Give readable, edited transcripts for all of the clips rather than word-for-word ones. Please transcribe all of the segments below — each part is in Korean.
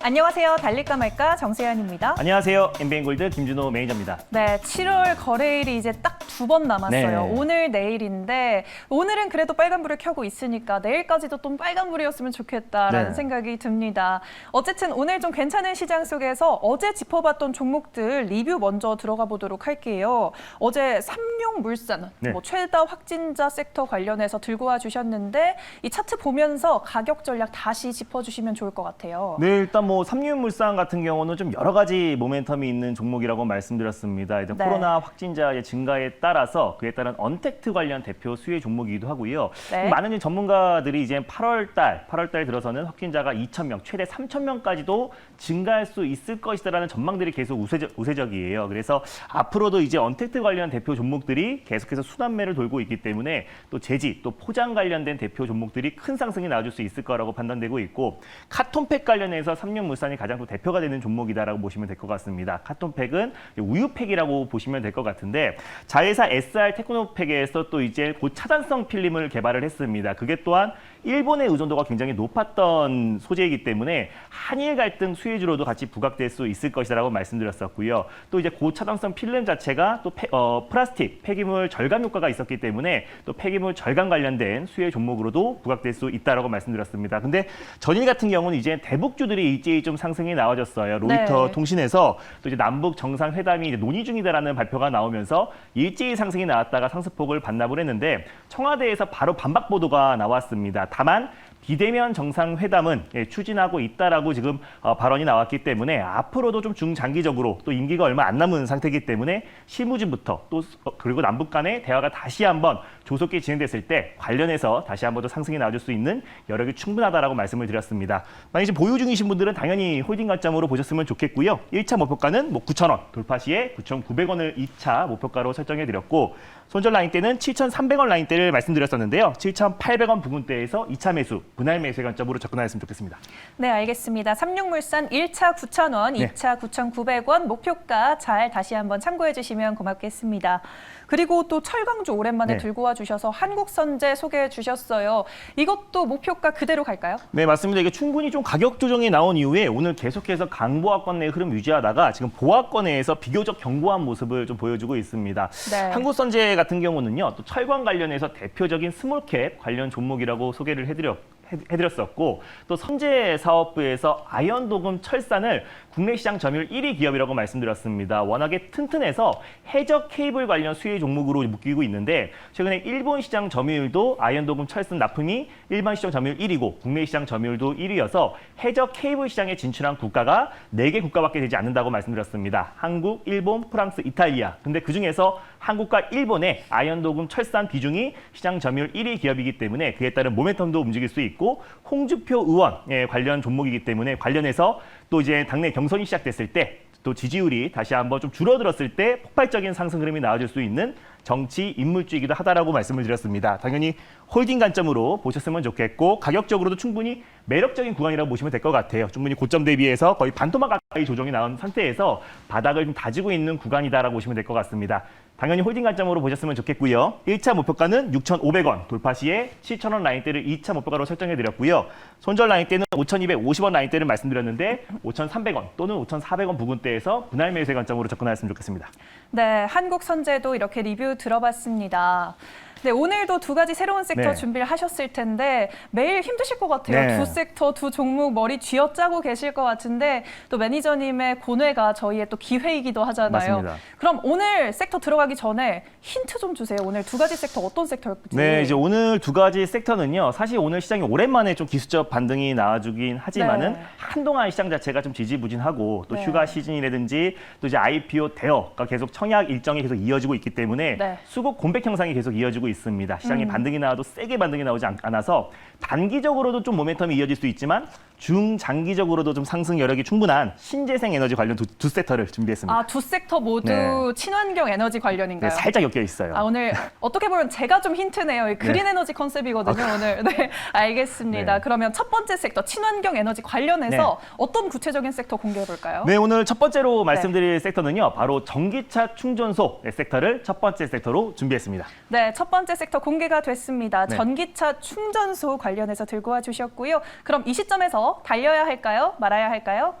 안녕하세요. 달릴까 말까 정세현입니다. 안녕하세요. 엠비엔골드 김준호 매니저입니다. 네, 7월 거래일이 이제 딱 2번 남았어요. 네. 오늘, 내일인데 오늘은 그래도 빨간불을 켜고 있으니까 내일까지도 또 빨간불이었으면 좋겠다라는 네. 생각이 듭니다. 어쨌든 오늘 좀 괜찮은 시장 속에서 어제 짚어봤던 종목들 리뷰 먼저 들어가 보도록 할게요. 어제 삼용물산, 네. 최다 확진자 섹터 관련해서 들고 와 주셨는데 이 차트 보면서 가격 전략 다시 짚어주시면 좋을 것 같아요. 네, 일단 삼육물산 같은 경우는 좀 여러 가지 모멘텀이 있는 종목이라고 말씀드렸습니다. 일단 네. 코로나 확진자의 증가에 따라서 그에 따른 언택트 관련 대표 수혜 종목이기도 하고요. 네. 많은 전문가들이 이제 8월 달 들어서는 확진자가 2,000명, 최대 3,000명까지도 증가할 수 있을 것이다라는 전망들이 계속 우세적이에요. 그래서 앞으로도 이제 언택트 관련 대표 종목들이 계속해서 순환매를 돌고 있기 때문에 또 제지, 또 포장 관련된 대표 종목들이 큰 상승이 나와줄 수 있을 거라고 판단되고 있고, 카톤팩 관련해서 삼육물산이 가장 또 대표가 되는 종목이다라고 보시면 될 것 같습니다. 카톤팩은 우유팩이라고 보시면 될 것 같은데, 자회사 SR 테크노팩에서 또 이제 고차단성 필름을 개발을 했습니다. 그게 또한 일본의 의존도가 굉장히 높았던 소재이기 때문에 한일 갈등 수혜주로도 같이 부각될 수 있을 것이라고 말씀드렸었고요. 또 이제 고차단성 필름 자체가 또 플라스틱 폐기물 절감 효과가 있었기 때문에 또 폐기물 절감 관련된 수혜 종목으로도 부각될 수 있다라고 말씀드렸습니다. 근데 전일 같은 경우는 이제 대북주들이 일제히 좀 상승이 나와졌어요. 로이터 네. 통신에서 또 이제 남북 정상회담이 이제 논의 중이다라는 발표가 나오면서 일제히 상승이 나왔다가 상승폭을 반납을 했는데, 청와대에서 바로 반박 보도가 나왔습니다. 다만 비대면 정상회담은 추진하고 있다라고 지금 발언이 나왔기 때문에 앞으로도 좀 중장기적으로 또 임기가 얼마 안 남은 상태이기 때문에 실무진부터 또 그리고 남북 간의 대화가 다시 한번 조속히 진행됐을 때 관련해서 다시 한번 더 상승이 나와줄 수 있는 여력이 충분하다라고 말씀을 드렸습니다. 만약 지금 보유 중이신 분들은 당연히 홀딩 관점으로 보셨으면 좋겠고요. 1차 목표가는 9,000원, 돌파 시에 9,900원을 2차 목표가로 설정해드렸고, 손절 라인대는 7,300원 라인대를 말씀드렸었는데요. 7,800원 부근대에서 2차 매수, 분할 매수의 관점으로 접근하였으면 좋겠습니다. 네, 알겠습니다. 삼육물산 1차 9,000원, 네. 2차 9,900원 목표가 잘 다시 한번 참고해 주시면 고맙겠습니다. 그리고 또 철강주 오랜만에 네. 들고 와 주셔서 한국선제 소개해 주셨어요. 이것도 목표가 그대로 갈까요? 네, 맞습니다. 이게 충분히 좀 가격 조정이 나온 이후에 오늘 계속해서 강보합권 내의 흐름 유지하다가 지금 보합권 내에서 비교적 견고한 모습을 좀 보여주고 있습니다. 네. 한국선제 같은 경우는요, 또 철강 관련해서 대표적인 스몰캡 관련 종목이라고 소개를 해드렸었고, 또 선제 사업부에서 아연 도금 철산을 국내 시장 점유율 1위 기업이라고 말씀드렸습니다. 워낙에 튼튼해서 해적 케이블 관련 수혜 종목으로 묶이고 있는데, 최근에 일본 시장 점유율도 아연 도금 철산 납품이 일반 시장 점유율 1위고 국내 시장 점유율도 1위여서 해적 케이블 시장에 진출한 국가가 4개 국가밖에 되지 않는다고 말씀드렸습니다. 한국, 일본, 프랑스, 이탈리아. 근데 그중에서 한국과 일본의 아연 도금 철산 비중이 시장 점유율 1위 기업이기 때문에 그에 따른 모멘텀도 움직일 수 있고, 홍준표 의원 관련 종목이기 때문에 관련해서 또 이제 당내 경선이 시작됐을 때 또 지지율이 다시 한번 좀 줄어들었을 때 폭발적인 상승 흐름이 나와줄 수 있는 정치 인물주이기도 하다라고 말씀을 드렸습니다. 당연히 홀딩 관점으로 보셨으면 좋겠고, 가격적으로도 충분히 매력적인 구간이라고 보시면 될 것 같아요. 충분히 고점 대비해서 거의 반토막 가까이 조정이 나온 상태에서 바닥을 좀 다지고 있는 구간이다라고 보시면 될 것 같습니다. 당연히 홀딩 관점으로 보셨으면 좋겠고요. 1차 목표가는 6,500원, 돌파 시에 7,000원 라인대를 2차 목표가로 설정해드렸고요. 손절 라인대는 5,250원 라인대를 말씀드렸는데 5,300원 또는 5,400원 부근대에서 분할 매수의 관점으로 접근하였으면 좋겠습니다. 네, 한국선제도 이렇게 리뷰 들어봤습니다. 네, 오늘도 두 가지 새로운 섹터 네. 준비를 하셨을 텐데 매일 힘드실 것 같아요. 네. 두 섹터, 두 종목 머리 쥐어짜고 계실 것 같은데 또 매니저님의 고뇌가 저희의 또 기회이기도 하잖아요. 맞습니다. 그럼 오늘 섹터 들어가기 전에 힌트 좀 주세요. 오늘 두 가지 섹터 어떤 섹터일지. 네, 이제 오늘 두 가지 섹터는요, 사실 오늘 시장이 오랜만에 좀 기술적 반등이 나와주긴 하지만은 네. 한동안 시장 자체가 좀 지지부진하고 또 네. 휴가 시즌이라든지 또 이제 IPO 대여가 계속 청약 일정이 계속 이어지고 있기 때문에 네. 수급 공백 형상이 계속 이어지고 있습니다. 시장이 반등이 나와도 세게 반등이 나오지 않아서 단기적으로도 좀 모멘텀이 이어질 수 있지만 중장기적으로도 좀 상승 여력이 충분한 신재생 에너지 관련 두 섹터를 준비했습니다. 아, 두 섹터 모두 네. 친환경 에너지 관련인가요? 네, 살짝 엮여 있어요. 아, 오늘 어떻게 보면 제가 좀 힌트네요. 이 그린 네. 에너지 컨셉이거든요, 오늘. 네, 알겠습니다. 네. 그러면 첫 번째 섹터, 친환경 에너지 관련해서 어떤 구체적인 섹터 공개해 볼까요? 네, 오늘 첫 번째로 말씀드릴 섹터는요, 바로 전기차 충전소 섹터를 첫 번째 섹터로 준비했습니다. 네, 첫 번째 번째 섹터 공개가 됐습니다. 네. 전기차 충전소 관련해서 들고 와 주셨고요. 그럼 이 시점에서 달려야 할까요? 말아야 할까요?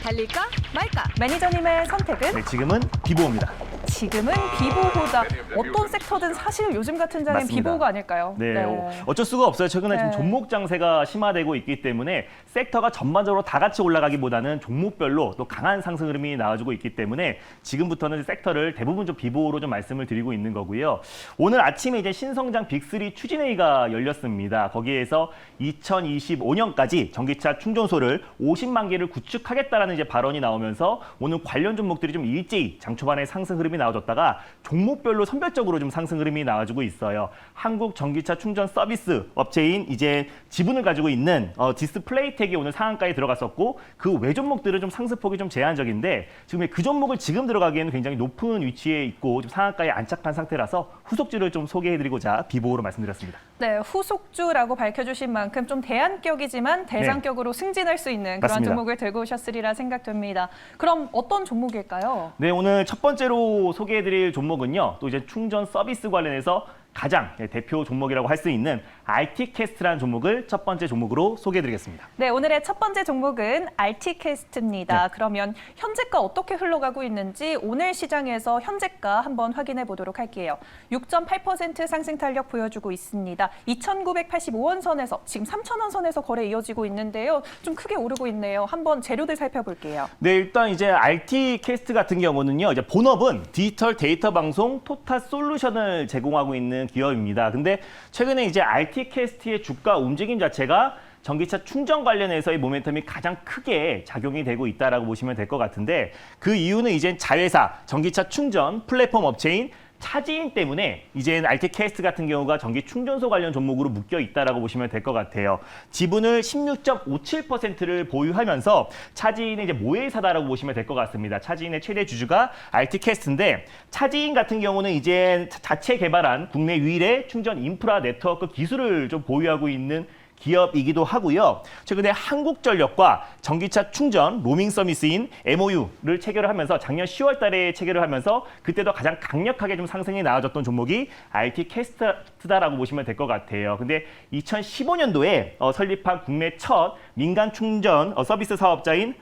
달릴까 말까? 매니저님의 선택은? 네, 지금은 비보입니다. 지금은 비보보다 어떤 섹터든 사실 요즘 같은 장엔 맞습니다. 비보가 아닐까요? 네, 어쩔 수가 없어요. 최근에 좀 네. 종목 장세가 심화되고 있기 때문에 섹터가 전반적으로 다 같이 올라가기보다는 종목별로 또 강한 상승 흐름이 나와주고 있기 때문에 지금부터는 섹터를 대부분 좀 비보로 좀 말씀을 드리고 있는 거고요. 오늘 아침에 이제 신성장 빅3 추진회의가 열렸습니다. 거기에서 2025년까지 전기차 충전소를 50만 개를 구축하겠다라는 이제 발언이 나오면서 오늘 관련 종목들이 좀 일제히 장 초반에 상승 흐름이 나와줬다가 종목별로 선별적으로 좀 상승 흐름이 나와주고 있어요. 한국 전기차 충전 서비스 업체인 이제 지분을 가지고 있는 디스플레이텍이 오늘 상한가에 들어갔었고 그 외 종목들은 좀 상승폭이 좀 제한적인데 지금 그 종목을 지금 들어가기에는 굉장히 높은 위치에 있고 좀 상한가에 안착한 상태라서 후속주를 좀 소개해드리고자 비보로 말씀드렸습니다. 네, 후속주라고 밝혀주신 만큼 좀 대안격이지만 대장격으로 승진할 수 있는 그런 맞습니다. 종목을 들고 오셨으리라 생각됩니다. 그럼 어떤 종목일까요? 네, 오늘 첫 번째로 소개해드릴 종목은요. 또 이제 충전 서비스 관련해서 가장 대표 종목이라고 할 수 있는 RT캐스트라는 종목을 첫 번째 종목으로 소개해드리겠습니다. 네, 오늘의 첫 번째 종목은 RT캐스트입니다. 네. 그러면 현재가 어떻게 흘러가고 있는지 오늘 시장에서 현재가 한번 확인해 보도록 할게요. 6.8% 상승 탄력 보여주고 있습니다. 2,985원 선에서 지금 3,000원 선에서 거래 이어지고 있는데요. 좀 크게 오르고 있네요. 한번 재료들 살펴볼게요. 네, 일단 이제 RT캐스트 같은 경우는요. 이제 본업은 디지털 데이터 방송 토타 솔루션을 제공하고 있는 기업입니다. 근데 최근에 이제 RT캐스트의 주가 움직임 자체가 전기차 충전 관련해서의 모멘텀이 가장 크게 작용이 되고 있다라고 보시면 될 것 같은데 그 이유는 이제 자회사 전기차 충전 플랫폼 업체인 차지인 때문에 이제는 RT캐스트 같은 경우가 전기 충전소 관련 종목으로 묶여 있다라고 보시면 될 것 같아요. 지분을 16.57%를 보유하면서 차지인의 이제 모회사다라고 보시면 될 것 같습니다. 차지인의 최대 주주가 RT캐스트인데 차지인 같은 경우는 이제 자체 개발한 국내 유일의 충전 인프라 네트워크 기술을 좀 보유하고 있는 기업이기도 하고요. 최근에 한국전력과 전기차 충전 로밍 서비스인 MOU를 체결을 하면서 작년 10월 달에 체결을 하면서 그때도 가장 강력하게 좀 상승이 나와줬던 종목이 RT캐스트다라고 보시면 될 것 같아요. 근데 2015년도에 설립한 국내 첫 민간 충전 서비스 사업자인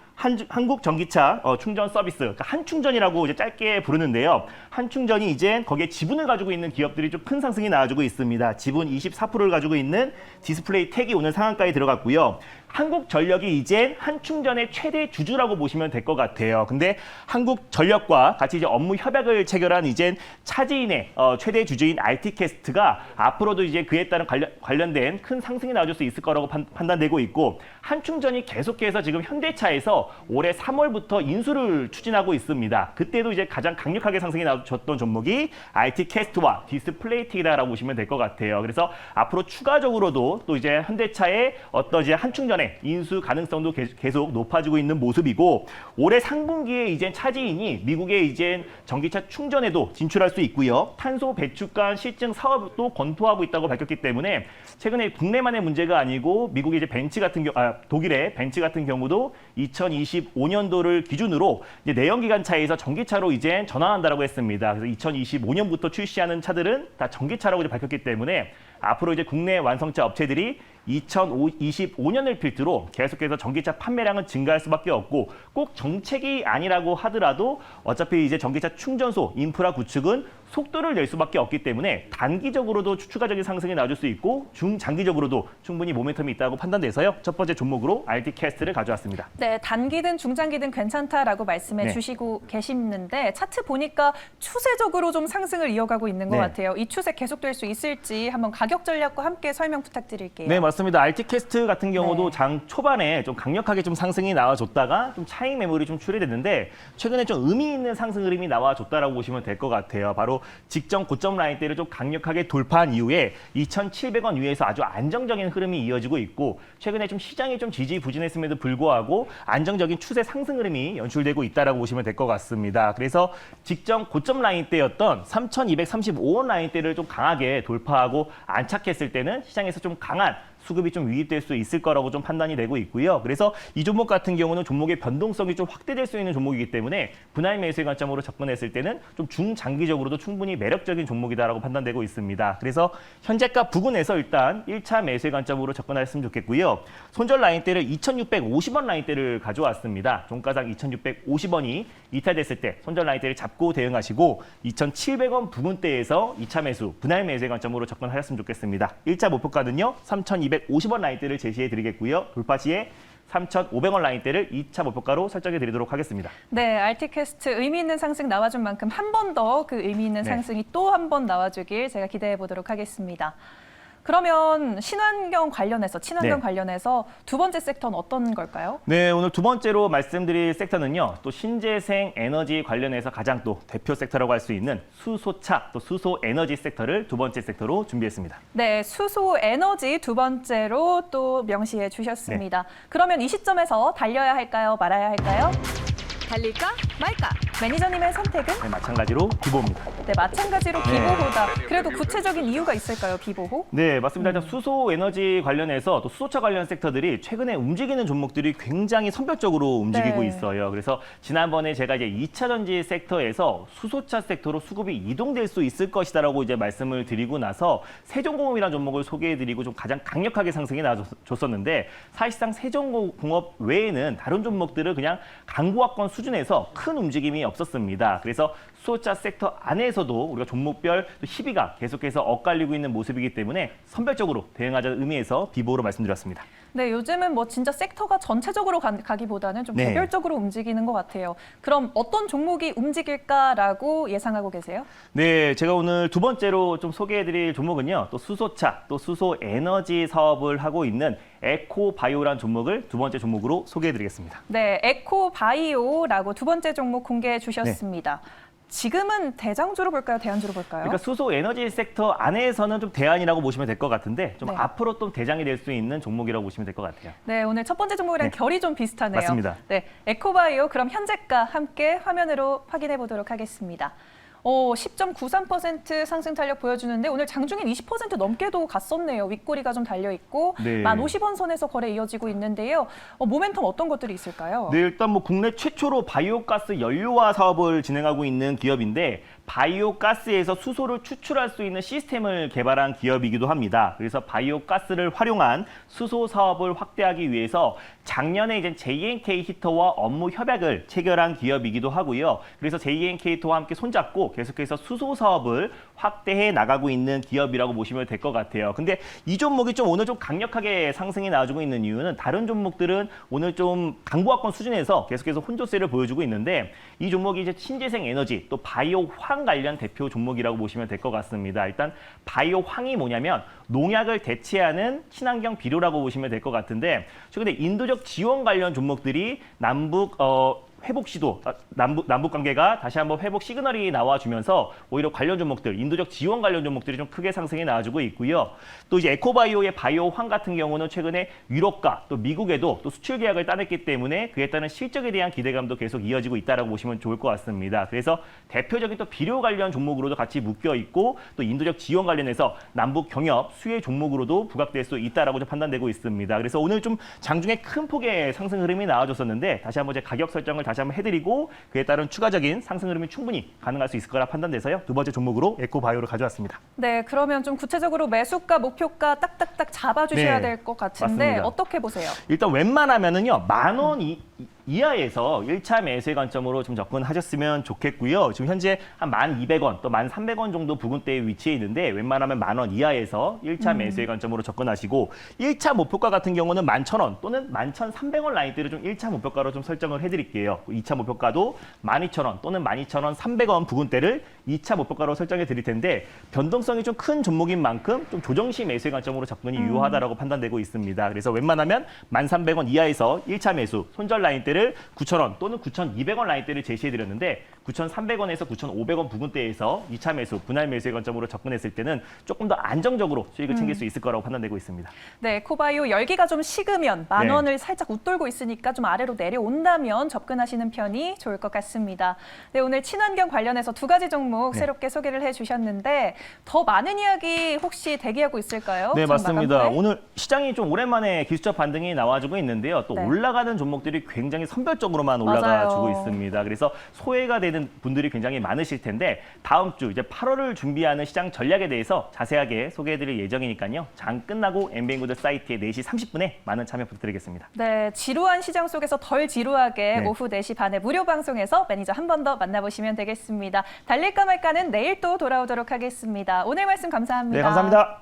한국 전기차 충전 서비스, 그러니까 한충전이라고 이제 짧게 부르는데요. 한충전이 이제 거기에 지분을 가지고 있는 기업들이 좀 큰 상승이 나와주고 있습니다. 지분 24%를 가지고 있는 디스플레이텍이 오늘 상한가에 들어갔고요. 한국전력이 이제 한충전의 최대 주주라고 보시면 될 것 같아요. 근데 한국전력과 같이 이제 업무 협약을 체결한 이제 차지인의 최대 주주인 RT캐스트가 앞으로도 이제 그에 따른 관련된 큰 상승이 나와줄 수 있을 거라고 판단되고 있고 한충전이 계속해서 지금 현대차에서 올해 3월부터 인수를 추진하고 있습니다. 그때도 이제 가장 강력하게 상승이 나와줬던 종목이 RT캐스트와 디스플레이텍이다라고 보시면 될 것 같아요. 그래서 앞으로 추가적으로도 또 이제 현대차의 어떤 이제 한충전의 인수 가능성도 계속 높아지고 있는 모습이고 올해 상분기에 이제 차지인이 미국의 이제 전기차 충전에도 진출할 수 있고요. 탄소 배출관 실증 사업도 검토하고 있다고 밝혔기 때문에 최근에 국내만의 문제가 아니고 미국의 이제 벤츠 같은 독일의 벤츠 같은 경우도 2025년도를 기준으로 이제 내연기관차에서 전기차로 이제 전환한다라고 했습니다. 그래서 2025년부터 출시하는 차들은 다 전기차라고 이제 밝혔기 때문에 앞으로 이제 국내 완성차 업체들이 2025년을 필두로 계속해서 전기차 판매량은 증가할 수밖에 없고 꼭 정책이 아니라고 하더라도 어차피 이제 전기차 충전소 인프라 구축은 속도를 낼 수밖에 없기 때문에 단기적으로도 추가적인 상승이 나와줄 수 있고 중장기적으로도 충분히 모멘텀이 있다고 판단돼서요. 첫 번째 종목으로 RT캐스트를 가져왔습니다. 네, 단기든 중장기든 괜찮다라고 말씀해 네. 주시고 계시는데 차트 보니까 추세적으로 좀 상승을 이어가고 있는 것 네. 같아요. 이 추세 계속될 수 있을지 한번 가격 전략과 함께 설명 부탁드릴게요. 네, 맞습니다. RT캐스트 같은 경우도 네. 장 초반에 좀 강력하게 좀 상승이 나와줬다가 좀 차익 매물이 좀 출회됐는데 최근에 좀 의미 있는 상승 흐름이 나와줬다라고 보시면 될 것 같아요. 바로 직전 고점 라인대를 좀 강력하게 돌파한 이후에 2,700원 위에서 아주 안정적인 흐름이 이어지고 있고 최근에 좀 시장이 좀 지지부진했음에도 불구하고 안정적인 추세 상승 흐름이 연출되고 있다라고 보시면 될 것 같습니다. 그래서 직전 고점 라인대였던 3,235원 라인대를 좀 강하게 돌파하고 안착했을 때는 시장에서 좀 강한 수급이 좀 유입될 수 있을 거라고 좀 판단이 되고 있고요. 그래서 이 종목 같은 경우는 종목의 변동성이 좀 확대될 수 있는 종목이기 때문에 분할 매수의 관점으로 접근했을 때는 좀 중장기적으로도 충분히 매력적인 종목이다라고 판단되고 있습니다. 그래서 현재가 부근에서 일단 1차 매수의 관점으로 접근하셨으면 좋겠고요. 손절 라인대를 2,650원 라인대를 가져왔습니다. 종가상 2,650원이 이탈됐을 때 손절 라인대를 잡고 대응하시고 2,700원 부근대에서 2차 매수, 분할 매수의 관점으로 접근하셨으면 좋겠습니다. 1차 목표가는요. 3,250원 라인대를 제시해 드리겠고요. 돌파 시에 3,500원 라인대를 2차 목표가로 설정해 드리도록 하겠습니다. 네, 알티캐스트 의미 있는 상승 나와준 만큼 한 번 더 그 의미 있는 상승이 또 한 번 나와주길 제가 기대해 보도록 하겠습니다. 그러면 친환경 관련해서 두 번째 섹터는 어떤 걸까요? 네, 오늘 두 번째로 말씀드릴 섹터는요. 또 신재생 에너지 관련해서 가장 또 대표 섹터라고 할 수 있는 수소차, 또 수소 에너지 섹터를 두 번째 섹터로 준비했습니다. 네, 수소 에너지 두 번째로 또 명시해 주셨습니다. 그러면 이 시점에서 달려야 할까요? 말아야 할까요? 달릴까 말까? 매니저님의 선택은? 네, 마찬가지로 비보입니다. 네, 마찬가지로 비보호다. 그래도 구체적인 이유가 있을까요, 비보호? 네, 맞습니다. 일단 수소 에너지 관련해서 또 수소차 관련 섹터들이 최근에 움직이는 종목들이 굉장히 선별적으로 움직이고 네. 있어요. 그래서 지난번에 제가 이제 2차 전지 섹터에서 수소차 섹터로 수급이 이동될 수 있을 것이다라고 이제 말씀을 드리고 나서 세종공업이라는 종목을 소개해드리고 좀 가장 강력하게 상승이 나와줬었는데 사실상 세종공업 외에는 다른 종목들은 그냥 강보합권 수준에서 큰 움직임이 없었습니다. 그래서 수소차 섹터 안에서도 우리가 종목별 또 희비가 계속해서 엇갈리고 있는 모습이기 때문에 선별적으로 대응하자는 의미에서 비보로 말씀드렸습니다. 네, 요즘은 뭐 진짜 섹터가 전체적으로 가기보다는 좀 네. 개별적으로 움직이는 것 같아요. 그럼 어떤 종목이 움직일까라고 예상하고 계세요? 네, 제가 오늘 두 번째로 좀 소개해드릴 종목은요. 또 수소차, 또 수소 에너지 사업을 하고 있는 에코바이오라는 종목을 두 번째 종목으로 소개해드리겠습니다. 네, 에코바이오라고 두 번째 종목 공개해 주셨습니다. 지금은 대장주로 볼까요? 대안주로 볼까요? 그러니까 수소 에너지 섹터 안에서는 좀 대안이라고 보시면 될 것 같은데 좀 네. 앞으로 또 대장이 될 수 있는 종목이라고 보시면 될 것 같아요. 네, 오늘 첫 번째 종목이랑 네. 결이 좀 비슷하네요. 맞습니다. 네, 에코바이오 그럼 현재가 함께 화면으로 확인해 보도록 하겠습니다. 10.93% 상승 탄력 보여주는데 오늘 장중엔 20% 넘게도 갔었네요. 윗꼬리가 좀 달려 있고 네. 50원 선에서 거래 이어지고 있는데요. 모멘텀 어떤 것들이 있을까요? 네, 일단 뭐 국내 최초로 바이오가스 연료화 사업을 진행하고 있는 기업인데 바이오가스에서 수소를 추출할 수 있는 시스템을 개발한 기업이기도 합니다. 그래서 바이오가스를 활용한 수소 사업을 확대하기 위해서 작년에 이제 JNK 히터와 업무 협약을 체결한 기업이기도 하고요. 그래서 JNK 히터와 함께 손잡고 계속해서 수소 사업을 확대해 나가고 있는 기업이라고 보시면 될 것 같아요. 근데 이 종목이 좀 오늘 좀 강력하게 상승이 나와주고 있는 이유는 다른 종목들은 오늘 좀 강보합권 수준에서 계속해서 혼조세를 보여주고 있는데 이 종목이 이제 신재생 에너지 또 바이오 황 관련 대표 종목이라고 보시면 될 것 같습니다. 일단 바이오 황이 뭐냐면 농약을 대체하는 친환경 비료라고 보시면 될 것 같은데 최근에 인도적 지원 관련 종목들이 남북 회복 시도, 남북 관계가 다시 한번 회복 시그널이 나와주면서 오히려 관련 종목들, 인도적 지원 관련 종목들이 좀 크게 상승이 나와주고 있고요. 또 이제 에코바이오의 바이오 황 같은 경우는 최근에 유럽과 또 미국에도 또 수출 계약을 따냈기 때문에 그에 따른 실적에 대한 기대감도 계속 이어지고 있다라고 보시면 좋을 것 같습니다. 그래서 대표적인 또 비료 관련 종목으로도 같이 묶여 있고 또 인도적 지원 관련해서 남북 경협 수혜 종목으로도 부각될 수 있다라고 좀 판단되고 있습니다. 그래서 오늘 좀 장중에 큰 폭의 상승 흐름이 나와줬었는데 다시 한번 제 가격 설정을 다시 한번 해드리고 그에 따른 추가적인 상승 흐름이 충분히 가능할 수 있을 거라 판단돼서요. 두 번째 종목으로 에코바이오를 가져왔습니다. 네, 그러면 좀 구체적으로 매수가, 목표가 딱딱딱 잡아주셔야 네, 될 것 같은데 맞습니다. 어떻게 보세요? 일단 웬만하면은요 10,000원 이하에서 1차 매수의 관점으로 좀 접근하셨으면 좋겠고요. 지금 현재 한 1,200원 또 1,300원 정도 부근대에 위치해 있는데 웬만하면 10,000원 이하에서 1차 매수의 관점으로 접근하시고 1차 목표가 같은 경우는 11,000원 또는 11,300원 라인대를 좀 1차 목표가로 좀 설정을 해드릴게요. 2차 목표가도 12,000원 또는 12,300원 부근대를 2차 목표가로 설정해 드릴 텐데 변동성이 좀 큰 종목인 만큼 좀 조정시 매수의 관점으로 접근이 유효하다라고 판단되고 있습니다. 그래서 웬만하면 1,300원 이하에서 1차 매수 손절 라인대 라인대를 9,000원 또는 9,200원 라인대를 제시해드렸는데 9,300원에서 9,500원 부근대에서 2차 매수, 분할 매수의 관점으로 접근했을 때는 조금 더 안정적으로 수익을 챙길 수 있을 거라고 판단되고 있습니다. 네, 코바이오 열기가 좀 식으면 만 네. 원을 살짝 웃돌고 있으니까 좀 아래로 내려온다면 접근하시는 편이 좋을 것 같습니다. 네, 오늘 친환경 관련해서 두 가지 종목 네. 새롭게 소개를 해주셨는데 더 많은 이야기 혹시 대기하고 있을까요? 네, 장 맞습니다. 마감 후에? 오늘 시장이 좀 오랜만에 기술적 반등이 나와주고 있는데요. 또 네. 올라가는 종목들이 굉장히 선별적으로만 올라가주고 맞아요. 있습니다. 그래서 소외가 되는 분들이 굉장히 많으실 텐데 다음 주 이제 8월을 준비하는 시장 전략에 대해서 자세하게 소개해드릴 예정이니까요. 장 끝나고 엠비앵구드 사이트에 4시 30분에 많은 참여 부탁드리겠습니다. 네, 지루한 시장 속에서 덜 지루하게 네. 오후 4시 반에 무료 방송에서 매니저 한 번 더 만나보시면 되겠습니다. 달릴까 말까는 내일 또 돌아오도록 하겠습니다. 오늘 말씀 감사합니다. 네, 감사합니다.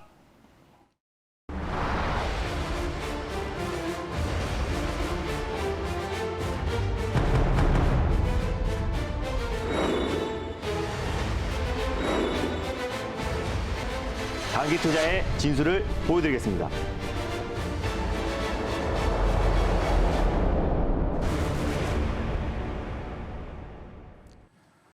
장기 투자의 진수를 보여드리겠습니다.